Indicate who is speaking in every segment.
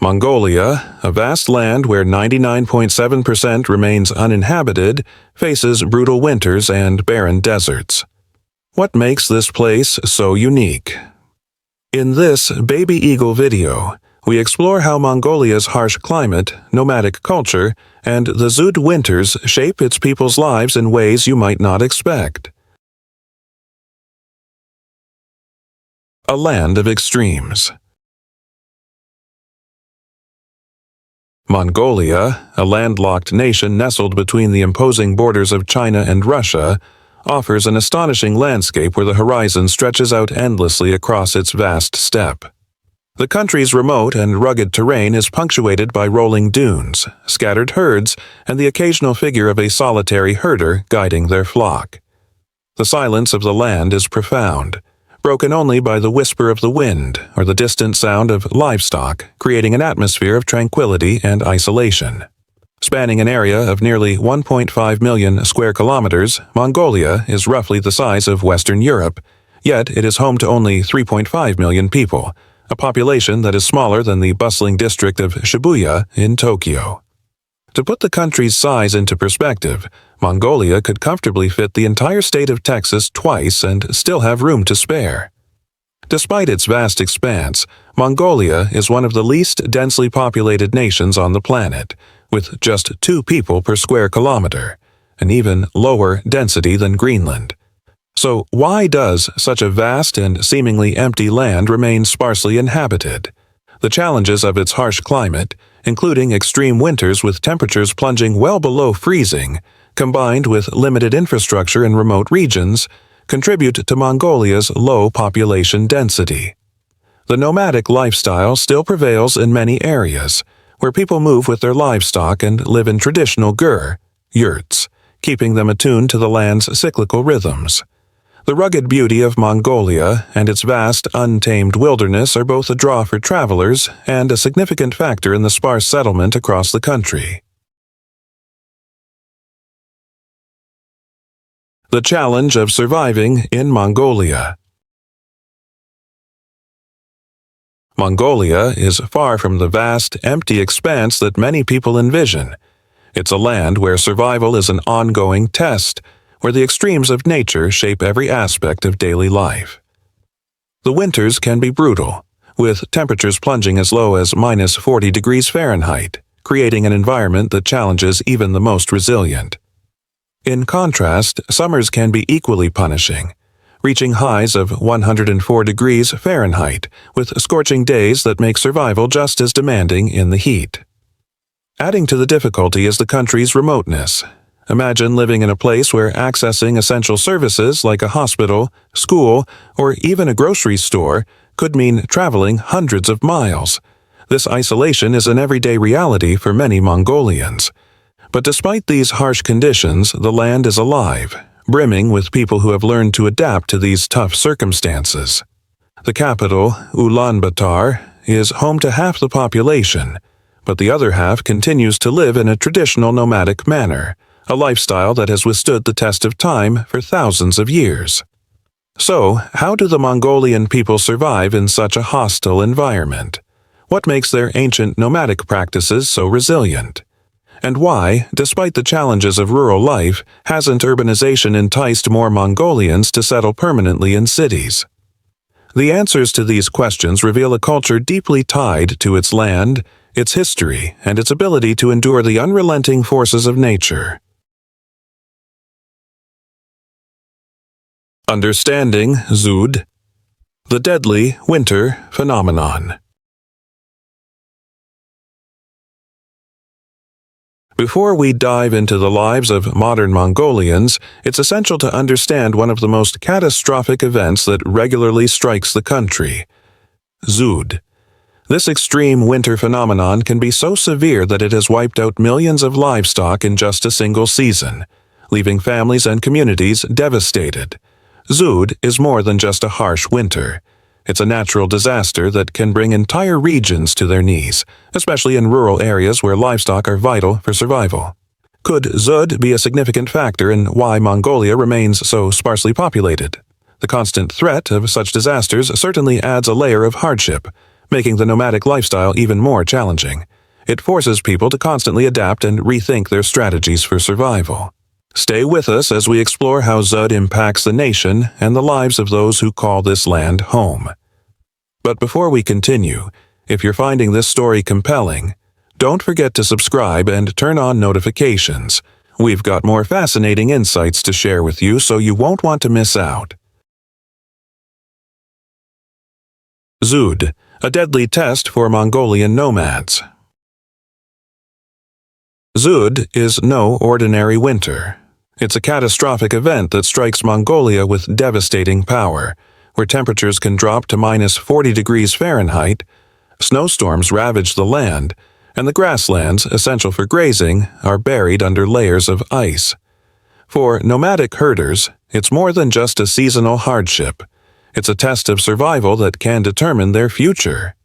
Speaker 1: Mongolia, a vast land where 99.7% remains uninhabited, faces brutal winters and barren deserts. What makes this place so unique? In this Baby Eagle video, we explore how Mongolia's harsh climate, nomadic culture, and the Zud winters shape its people's lives in ways you might not expect. A land of extremes. Mongolia, a landlocked nation nestled between the imposing borders of China and Russia, offers an astonishing landscape where the horizon stretches out endlessly across its vast steppe. The country's remote and rugged terrain is punctuated by rolling dunes, scattered herds, and the occasional figure of a solitary herder guiding their flock. The silence of the land is profound, broken only by the whisper of the wind or the distant sound of livestock, creating an atmosphere of tranquility and isolation. Spanning an area of nearly 1.5 million square kilometers, Mongolia is roughly the size of Western Europe, yet it is home to only 3.5 million people, a population that is smaller than the bustling district of Shibuya in Tokyo. To put the country's size into perspective, Mongolia could comfortably fit the entire state of Texas twice and still have room to spare. Despite its vast expanse, Mongolia is one of the least densely populated nations on the planet, with just 2 people per square kilometer, an even lower density than Greenland. So why does such a vast and seemingly empty land remain sparsely inhabited? The challenges of its harsh climate, including extreme winters with temperatures plunging well below freezing, combined with limited infrastructure in remote regions, contribute to Mongolia's low population density. The nomadic lifestyle still prevails in many areas, where people move with their livestock and live in traditional gur, yurts, keeping them attuned to the land's cyclical rhythms. The rugged beauty of Mongolia and its vast, untamed wilderness are both a draw for travelers and a significant factor in the sparse settlement across the country. The challenge of surviving in Mongolia. Mongolia is far from the vast, empty expanse that many people envision. It's a land where survival is an ongoing test, where the extremes of nature shape every aspect of daily life. The winters can be brutal, with temperatures plunging as low as minus 40 degrees Fahrenheit, creating an environment that challenges even the most resilient. In contrast, summers can be equally punishing, reaching highs of 104 degrees Fahrenheit, with scorching days that make survival just as demanding in the heat. Adding to the difficulty is the country's remoteness. Imagine living in a place where accessing essential services like a hospital, school, or even a grocery store could mean traveling hundreds of miles. This isolation is an everyday reality for many Mongolians. But despite these harsh conditions, the land is alive, brimming with people who have learned to adapt to these tough circumstances. The capital, Ulaanbaatar, is home to half the population, but the other half continues to live in a traditional nomadic manner, a lifestyle that has withstood the test of time for thousands of years. So, how do the Mongolian people survive in such a hostile environment? What makes their ancient nomadic practices so resilient? And why, despite the challenges of rural life, hasn't urbanization enticed more Mongolians to settle permanently in cities? The answers to these questions reveal a culture deeply tied to its land, its history, and its ability to endure the unrelenting forces of nature. Understanding Zud, the deadly winter phenomenon. Before we dive into the lives of modern Mongolians, it's essential to understand one of the most catastrophic events that regularly strikes the country: Zud. This extreme winter phenomenon can be so severe that it has wiped out millions of livestock in just a single season, leaving families and communities devastated. Zud is more than just a harsh winter. It's a natural disaster that can bring entire regions to their knees, especially in rural areas where livestock are vital for survival. Could Zud be a significant factor in why Mongolia remains so sparsely populated? The constant threat of such disasters certainly adds a layer of hardship, making the nomadic lifestyle even more challenging. It forces people to constantly adapt and rethink their strategies for survival. Stay with us as we explore how Zud impacts the nation and the lives of those who call this land home. But before we continue, if you're finding this story compelling, don't forget to subscribe and turn on notifications. We've got more fascinating insights to share with you, so you won't want to miss out. Zud, a deadly test for Mongolian nomads. Zud is no ordinary winter. It's a catastrophic event that strikes Mongolia with devastating power, where temperatures can drop to minus 40 degrees Fahrenheit, snowstorms ravage the land, and the grasslands, essential for grazing, are buried under layers of ice. For nomadic herders, it's more than just a seasonal hardship. It's a test of survival that can determine their future.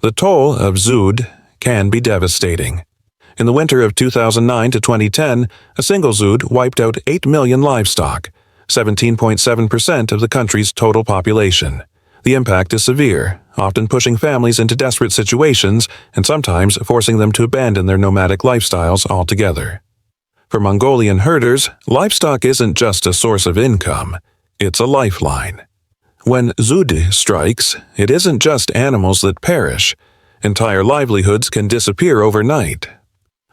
Speaker 1: The toll of Zud can be devastating. In the winter of 2009 to 2010, a single Zud wiped out 8 million livestock, 17.7% of the country's total population. The impact is severe, often pushing families into desperate situations and sometimes forcing them to abandon their nomadic lifestyles altogether. For Mongolian herders, livestock isn't just a source of income, it's a lifeline. When Zud strikes, it isn't just animals that perish. Entire livelihoods can disappear overnight.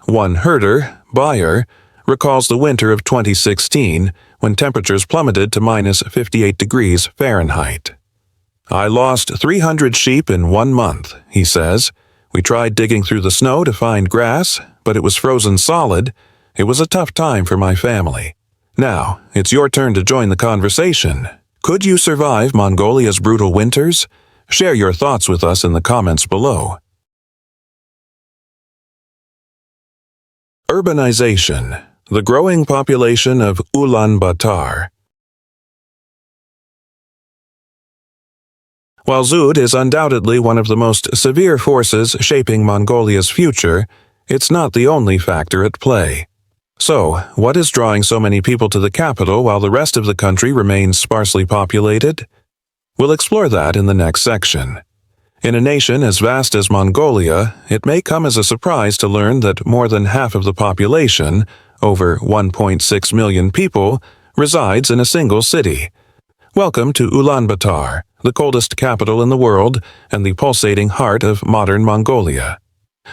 Speaker 1: One herder, Bayer, recalls the winter of 2016 when temperatures plummeted to minus 58 degrees Fahrenheit. "I lost 300 sheep in 1 month," he says. "We tried digging through the snow to find grass, but it was frozen solid. It was a tough time for my family." Now, it's your turn to join the conversation. Could you survive Mongolia's brutal winters? Share your thoughts with us in the comments below. Urbanization, the growing population of Ulaanbaatar. While Zud is undoubtedly one of the most severe forces shaping Mongolia's future, it's not the only factor at play. So, what is drawing so many people to the capital while the rest of the country remains sparsely populated? We'll explore that in the next section. In a nation as vast as Mongolia, it may come as a surprise to learn that more than half of the population, over 1.6 million people, resides in a single city. Welcome to Ulaanbaatar, the coldest capital in the world and the pulsating heart of modern Mongolia.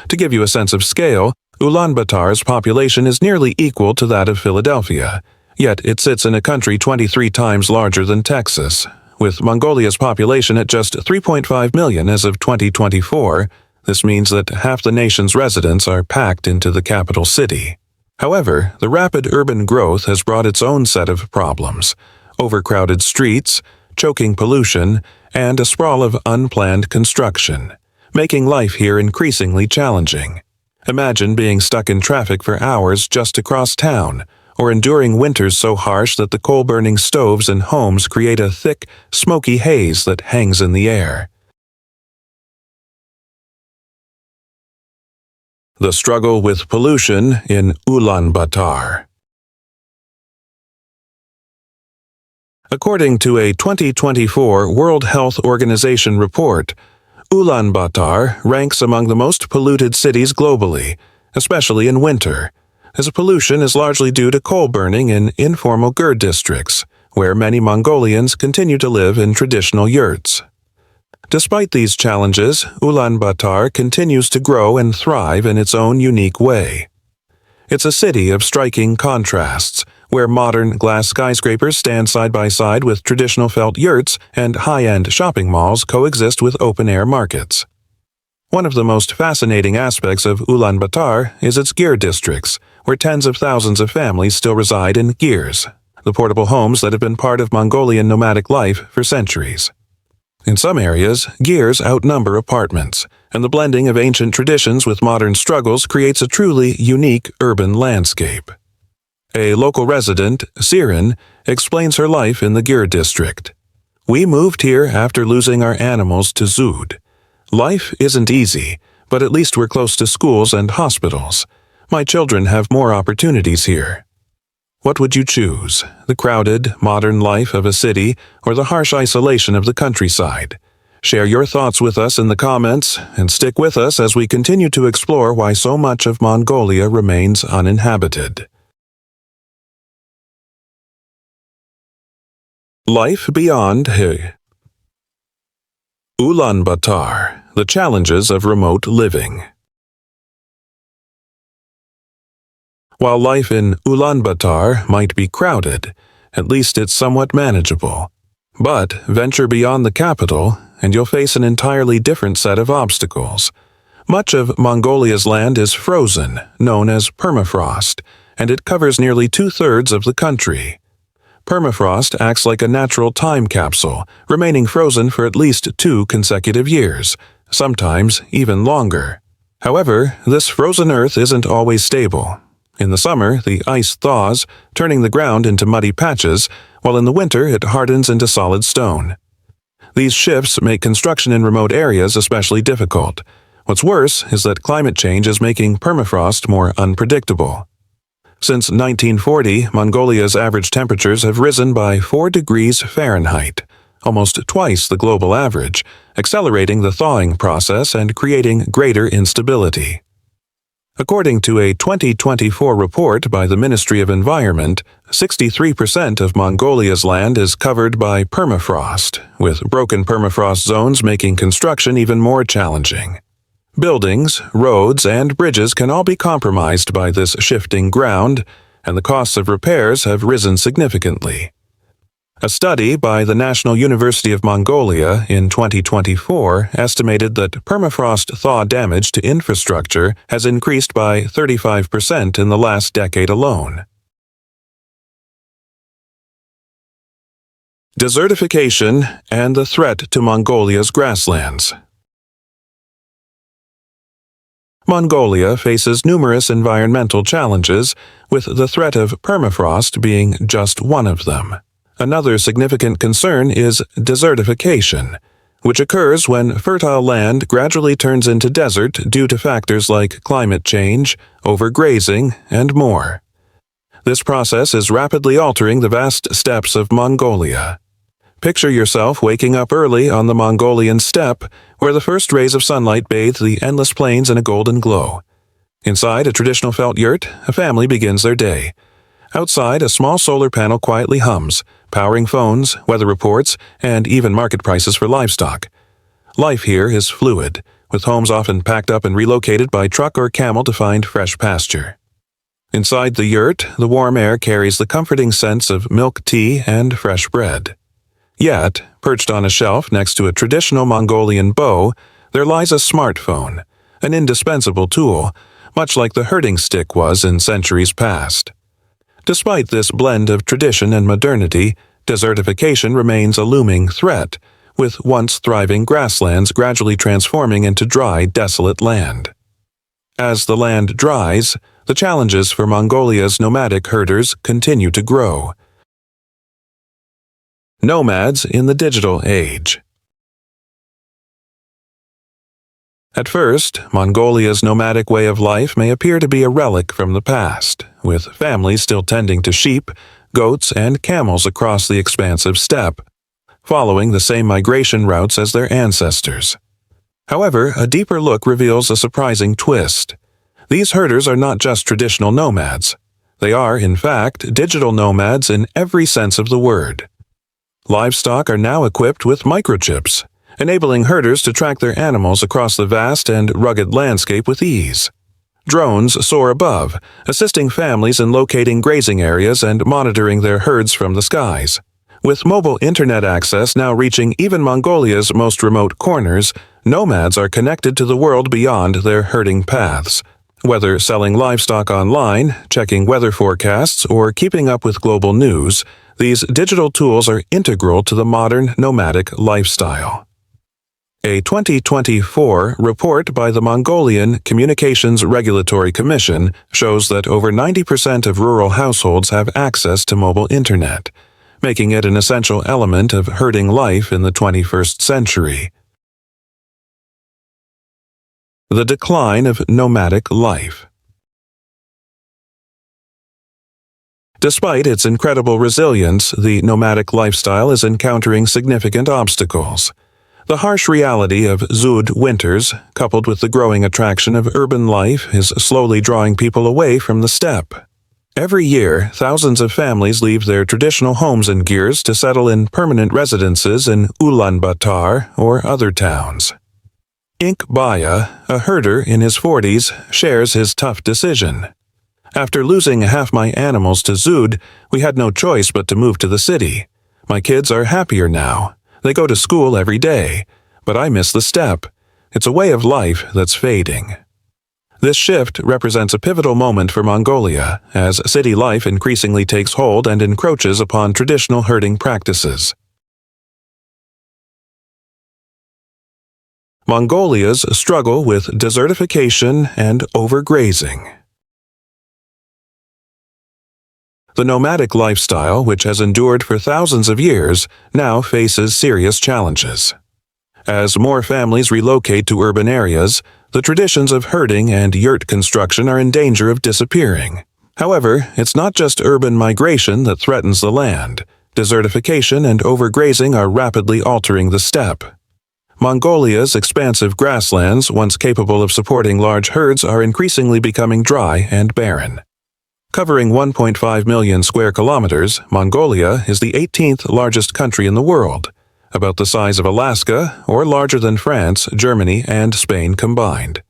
Speaker 1: To give you a sense of scale, Ulaanbaatar's population is nearly equal to that of Philadelphia, yet it sits in a country 23 times larger than Texas. With Mongolia's population at just 3.5 million as of 2024, this means that half the nation's residents are packed into the capital city. However, the rapid urban growth has brought its own set of problems: overcrowded streets, choking pollution, and a sprawl of unplanned construction, making life here increasingly challenging. Imagine being stuck in traffic for hours just to cross town, or enduring winters so harsh that the coal-burning stoves in homes create a thick, smoky haze that hangs in the air. The struggle with pollution in Ulaanbaatar. According to a 2024 World Health Organization report, Ulaanbaatar ranks among the most polluted cities globally, especially in winter, as pollution is largely due to coal burning in informal ger districts, where many Mongolians continue to live in traditional yurts. Despite these challenges, Ulaanbaatar continues to grow and thrive in its own unique way. It's a city of striking contrasts, where modern glass skyscrapers stand side by side with traditional felt yurts and high-end shopping malls coexist with open-air markets. One of the most fascinating aspects of Ulaanbaatar is its ger districts, where tens of thousands of families still reside in girs, the portable homes that have been part of Mongolian nomadic life for centuries. In some areas, girs outnumber apartments, and the blending of ancient traditions with modern struggles creates a truly unique urban landscape. A local resident, Sirin, explains her life in the gir district. "We moved here after losing our animals to Zud. Life isn't easy, but at least we're close to schools and hospitals. My children have more opportunities here." What would you choose, the crowded, modern life of a city or the harsh isolation of the countryside? Share your thoughts with us in the comments, and stick with us as we continue to explore why so much of Mongolia remains uninhabited. Life beyond Ulaanbaatar, the challenges of remote living. While life in Ulaanbaatar might be crowded, at least it's somewhat manageable. But venture beyond the capital, and you'll face an entirely different set of obstacles. Much of Mongolia's land is frozen, known as permafrost, and it covers nearly 2/3 of the country. Permafrost acts like a natural time capsule, remaining frozen for at least 2 consecutive years, sometimes even longer. However, this frozen earth isn't always stable. In the summer, the ice thaws, turning the ground into muddy patches, while in the winter it hardens into solid stone. These shifts make construction in remote areas especially difficult. What's worse is that climate change is making permafrost more unpredictable. Since 1940, Mongolia's average temperatures have risen by 4 degrees Fahrenheit, almost twice the global average, accelerating the thawing process and creating greater instability. According to a 2024 report by the Ministry of Environment, 63% of Mongolia's land is covered by permafrost, with broken permafrost zones making construction even more challenging. Buildings, roads, and bridges can all be compromised by this shifting ground, and the costs of repairs have risen significantly. A study by the National University of Mongolia in 2024 estimated that permafrost thaw damage to infrastructure has increased by 35% in the last decade alone. Desertification and the threat to Mongolia's grasslands. Mongolia faces numerous environmental challenges, with the threat of permafrost being just one of them. Another significant concern is desertification, which occurs when fertile land gradually turns into desert due to factors like climate change, overgrazing, and more. This process is rapidly altering the vast steppes of Mongolia. Picture yourself waking up early on the Mongolian steppe, where the first rays of sunlight bathe the endless plains in a golden glow. Inside a traditional felt yurt, a family begins their day. Outside, a small solar panel quietly hums, powering phones, weather reports, and even market prices for livestock. Life here is fluid, with homes often packed up and relocated by truck or camel to find fresh pasture. Inside the yurt, the warm air carries the comforting scents of milk tea and fresh bread. Yet, perched on a shelf next to a traditional Mongolian bow, there lies a smartphone, an indispensable tool, much like the herding stick was in centuries past. Despite this blend of tradition and modernity, desertification remains a looming threat, with once thriving grasslands gradually transforming into dry, desolate land. As the land dries, the challenges for Mongolia's nomadic herders continue to grow. Nomads in the digital age. At first, Mongolia's nomadic way of life may appear to be a relic from the past, with families still tending to sheep, goats, and camels across the expansive steppe, following the same migration routes as their ancestors. However, a deeper look reveals a surprising twist. These herders are not just traditional nomads. They are, in fact, digital nomads in every sense of the word. Livestock are now equipped with microchips, enabling herders to track their animals across the vast and rugged landscape with ease. Drones soar above, assisting families in locating grazing areas and monitoring their herds from the skies. With mobile internet access now reaching even Mongolia's most remote corners, nomads are connected to the world beyond their herding paths. Whether selling livestock online, checking weather forecasts, or keeping up with global news, these digital tools are integral to the modern nomadic lifestyle. A 2024 report by the Mongolian Communications Regulatory Commission shows that over 90% of rural households have access to mobile internet, making it an essential element of herding life in the 21st century. The decline of nomadic life. Despite its incredible resilience, the nomadic lifestyle is encountering significant obstacles. The harsh reality of Zud winters, coupled with the growing attraction of urban life, is slowly drawing people away from the steppe. Every year, thousands of families leave their traditional homes and gears to settle in permanent residences in Ulaanbaatar or other towns. Ink Baya, a herder in his 40s, shares his tough decision. After losing half my animals to Zud, we had no choice but to move to the city. My kids are happier now. They go to school every day, but I miss the steppe. It's a way of life that's fading. This shift represents a pivotal moment for Mongolia, as city life increasingly takes hold and encroaches upon traditional herding practices. Mongolia's struggle with desertification and overgrazing. The nomadic lifestyle, which has endured for thousands of years, now faces serious challenges. As more families relocate to urban areas, the traditions of herding and yurt construction are in danger of disappearing. However, it's not just urban migration that threatens the land. Desertification and overgrazing are rapidly altering the steppe. Mongolia's expansive grasslands, once capable of supporting large herds, are increasingly becoming dry and barren. Covering 1.5 million square kilometers, Mongolia is the 18th largest country in the world, about the size of Alaska or larger than France, Germany, and Spain combined.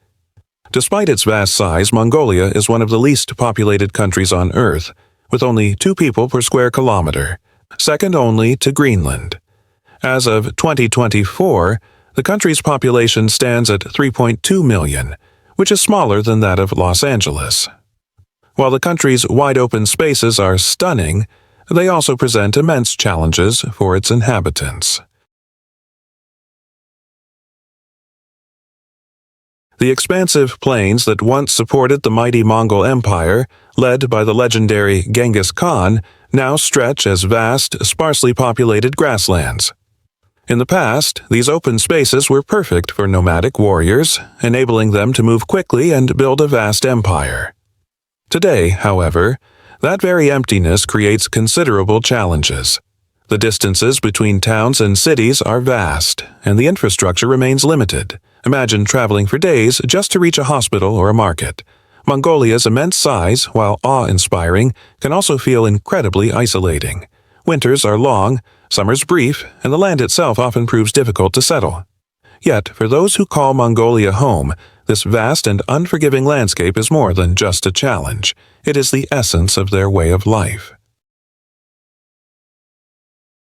Speaker 1: Despite its vast size, Mongolia is one of the least populated countries on Earth, with only 2 people per square kilometer, second only to Greenland. As of 2024, the country's population stands at 3.2 million, which is smaller than that of Los Angeles. While the country's wide-open spaces are stunning, they also present immense challenges for its inhabitants. The expansive plains that once supported the mighty Mongol Empire, led by the legendary Genghis Khan, now stretch as vast, sparsely populated grasslands. In the past, these open spaces were perfect for nomadic warriors, enabling them to move quickly and build a vast empire. Today, however, that very emptiness creates considerable challenges. The distances between towns and cities are vast, and the infrastructure remains limited. Imagine traveling for days just to reach a hospital or a market. Mongolia's immense size, while awe-inspiring, can also feel incredibly isolating. Winters are long, summers brief, and the land itself often proves difficult to settle. Yet, for those who call Mongolia home, this vast and unforgiving landscape is more than just a challenge. It is the essence of their way of life.